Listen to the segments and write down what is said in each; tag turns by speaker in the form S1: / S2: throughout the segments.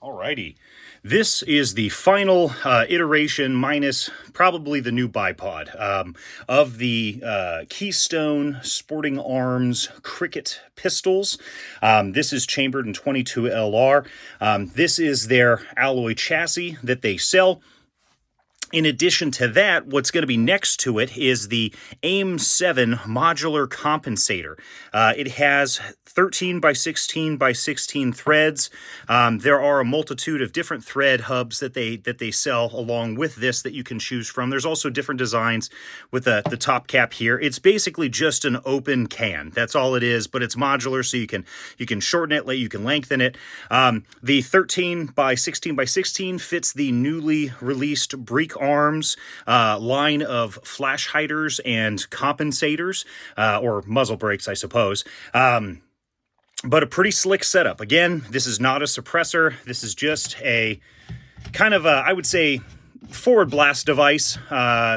S1: Alrighty, this is the final iteration minus probably the new bipod of the Keystone Sporting Arms Crickett pistols. This is chambered in 22 LR. This is their alloy chassis that they sell. In addition to that, what's going to be next to it is the AIM 7 modular compensator. It has 13 by 16 by 16 threads. There are a multitude of different thread hubs that they sell along with this that you can choose from. There's also different designs with the top cap here. It's basically just an open can. That's all it is, but it's modular, so you can shorten it, you can lengthen it. The 13 by 16 by 16 fits the newly released Breek Arms line of flash hiders and compensators, or muzzle brakes, I suppose. But a pretty slick setup. Again, this is not a suppressor. This is just a kind of a, I would say, forward blast device.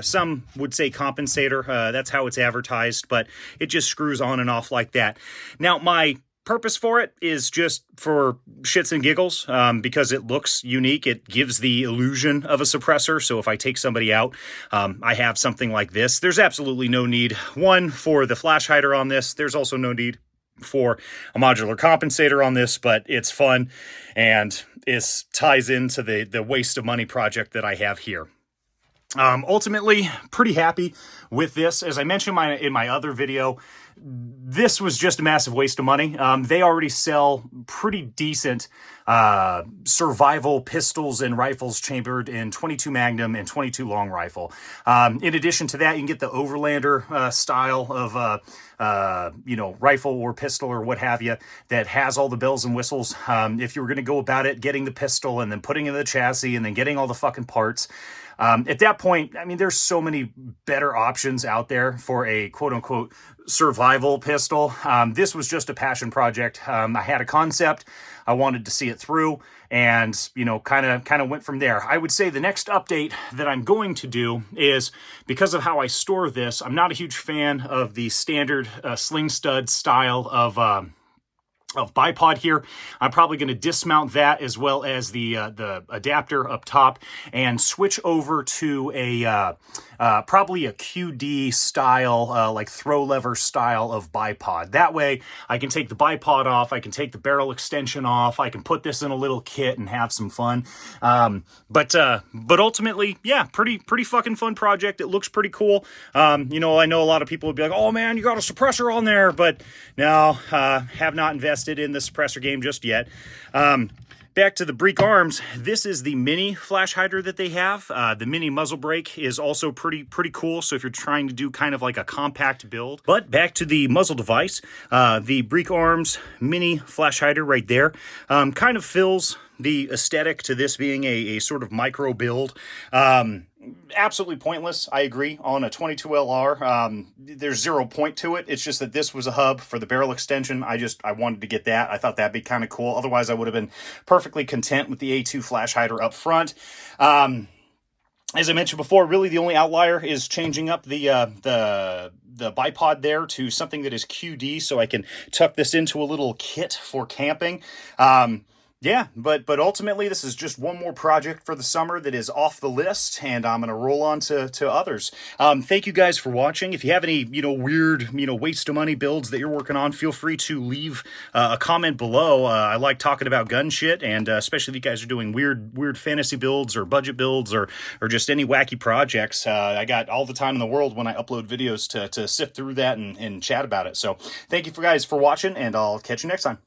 S1: Some would say compensator. That's how it's advertised, but it just screws on and off like that. Now, my purpose for it is just for shits and giggles, because it looks unique. It gives the illusion of a suppressor. So if I take somebody out, I have something like this. There's absolutely no need, one, for the flash hider on this. There's also no need for a modular compensator on this, but it's fun and it ties into the waste of money project that I have here. Ultimately, pretty happy with this. As I mentioned in my other video, this was just a massive waste of money. They already sell pretty decent survival pistols and rifles chambered in 22 Magnum and 22 long rifle. In addition to that, you can get the Overlander style of rifle or pistol or what have you that has all the bells and whistles. If you were going to go about it, getting the pistol and then putting in the chassis and then getting all the fucking parts. At that point, I mean, there's so many better options out there for a quote-unquote survival pistol. This was just a passion project. I had a concept. I wanted to see it through and, kind of went from there. I would say the next update that I'm going to do is, because of how I store this, I'm not a huge fan of the standard sling stud style of bipod here. I'm probably going to dismount that as well as the adapter up top and switch over to a probably a QD style, like throw lever style of bipod. That way I can take the bipod off, I can take the barrel extension off, I can put this in a little kit and have some fun. But ultimately, yeah, pretty fucking fun project. It looks pretty cool. I know a lot of people would be like, oh man, you got a suppressor on there, but no, have not invested in the suppressor game just yet. Back to the Breek Arms, this is the mini flash hider that they have. The mini muzzle brake is also pretty cool, so if you're trying to do kind of like a compact build. But back to the muzzle device, the Breek Arms mini flash hider right there kind of fills the aesthetic to this being a sort of micro build. Absolutely pointless, I agree, on a 22 LR. There's 0 point to it. It's just that this was a hub for the barrel extension. I wanted to get that. I thought that'd be kind of cool. Otherwise, I would have been perfectly content with the A2 flash hider up front. As I mentioned before, really the only outlier is changing up the bipod there to something that is QD, so I can tuck this into a little kit for camping. Yeah, but ultimately this is just one more project for the summer that is off the list, and I'm going to roll on to others. Thank you guys for watching. If you have any, weird, waste of money builds that you're working on, feel free to leave a comment below. I like talking about gun shit, and especially if you guys are doing weird fantasy builds or budget builds or just any wacky projects. I got all the time in the world when I upload videos to sift through that and chat about it. So thank you guys for watching, and I'll catch you next time.